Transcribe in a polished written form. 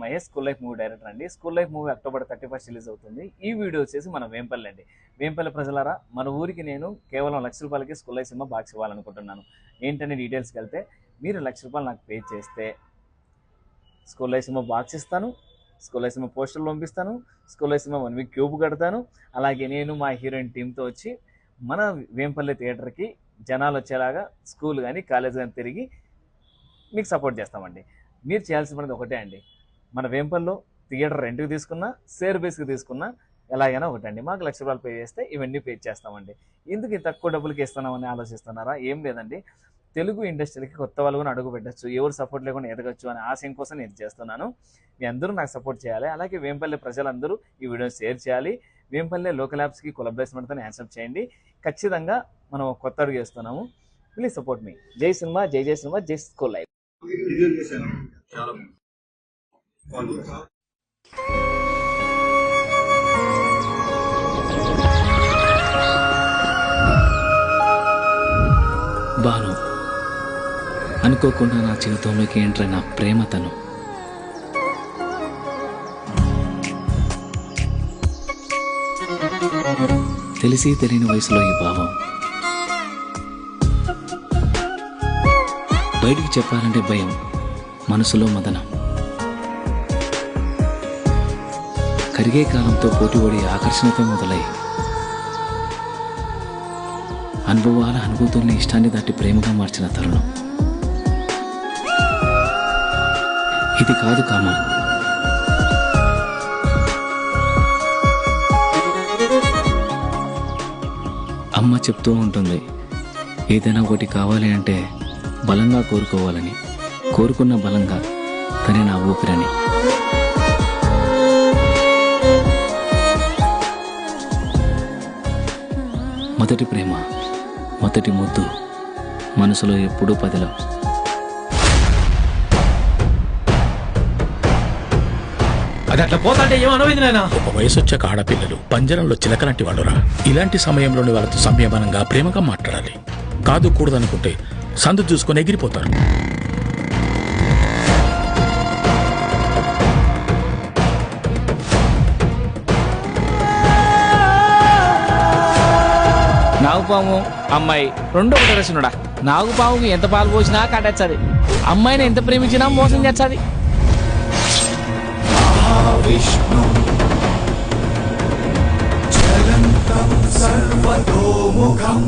Mahesh school life movie director అండి. School life movie October 31 release అవుతుంది. ఈ వీడియో వచ్చేసి మన వేంపల్లి అండి. వేంపల్లి ప్రజలారా, మన ఊరికి నేను కేవలం ₹1,00,000 స్కూల్ లైఫ్ సినిమా బాక్స్ ఇవ్వాలనుకుంటున్నాను. ఏంటనే డీటెయిల్స్కి వెళ్తే, మీరు ₹1,00,000 నాకు పే చేస్తే స్కూల్ లైఫ్ సినిమా బాక్స్ ఇస్తాను, స్కూల్ లైఫ్ సినిమా పోస్టర్లు పంపిస్తాను, school life cinema 1 week cube కడతాను. అలాగే నేను మా హీరోయిన్ టీంతో వచ్చి మన వేంపల్లి థియేటర్కి జనాలు వచ్చేలాగా స్కూల్ కానీ కాలేజ్ కానీ తిరిగి మీకు సపోర్ట్ చేస్తామండి. మీరు చేయాల్సిన పని ఒకటే అండి, మన వేంపల్లో థియేటర్ రెంట్కి తీసుకున్నా, షేర్ బేస్కి తీసుకున్నా ఎలాగైనా ఒకటండి, మాకు ₹1,00,000 పే చేస్తే ఇవన్నీ పే చేస్తామండి. ఎందుకు ఈ తక్కువ డబ్బులకి ఇస్తున్నామని ఆలోచిస్తున్నారా? ఏం లేదండి, తెలుగు ఇండస్ట్రీకి కొత్త వాళ్ళు కూడా అడుగు పెట్టచ్చు, ఎవరు సపోర్ట్ లేకుండా ఎదగచ్చు అనే ఆశయం కోసం నేను చేస్తున్నాను. మీ అందరూ నాకు సపోర్ట్ చేయాలి. అలాగే వేంపల్లి ప్రజలందరూ ఈ వీడియోని షేర్ చేయాలి. వేంపల్లి లోకల్ యాప్స్కి కొలాబరేషన్తో యాక్సెప్ట్ చేయండి. ఖచ్చితంగా మనం కొత్త అడుగు వేస్తున్నాము. ప్లీజ్ సపోర్ట్ మీ. జై సినిమా, జై జై సినిమా, జై స్కూల్ లైఫ్. బాను, అనుకోకుండా నా జీవితంలోకి ఎంటర్ అయిన ప్రేమ తను. తెలిసి తెలియని వయసులో ఈ భావం బయటికి చెప్పాలంటే భయం, మనసులో మదనం. కరిగే కాలంతో పోటీపడి ఆకర్షణతో మొదలై అనుభవాల అనుభూతుల్ని ఇష్టాన్ని దాటి ప్రేమగా మార్చిన తరుణం ఇది కాదు కామం. అమ్మ చెప్తూ ఉంటుంది, ఏదైనా ఒకటి కావాలి అంటే బలంగా కోరుకోవాలని, కోరుకున్న బలంగా తనే నా ఊపిరని. మొదటి ప్రేమ, మొదటి ముద్దు, మనసులో ఎప్పుడూ పదిలం. అది అట్లా పోతాంటే ఏమనమైంది నాయనా? ఒక వయసు వచ్చాక ఆడపిల్లలు పంజరంలో చిలకలాంటి వాళ్ళురా. ఇలాంటి సమయంలోని వాళ్ళతో సంయమనంగా ప్రేమగా మాట్లాడాలి. కాదు కూడదనుకుంటే సందు చూసుకొని ఎగిరిపోతారు. నాగుపాము అమ్మాయి రెండు ఒకటి రచనుడా. నాగుపాముకి ఎంత పాలు పోసినా కాటేస్తుంది, అమ్మాయిని ఎంత ప్రేమించినా మోసం చేస్తుంది. విష్ణు చలంతం సర్వతోముఖం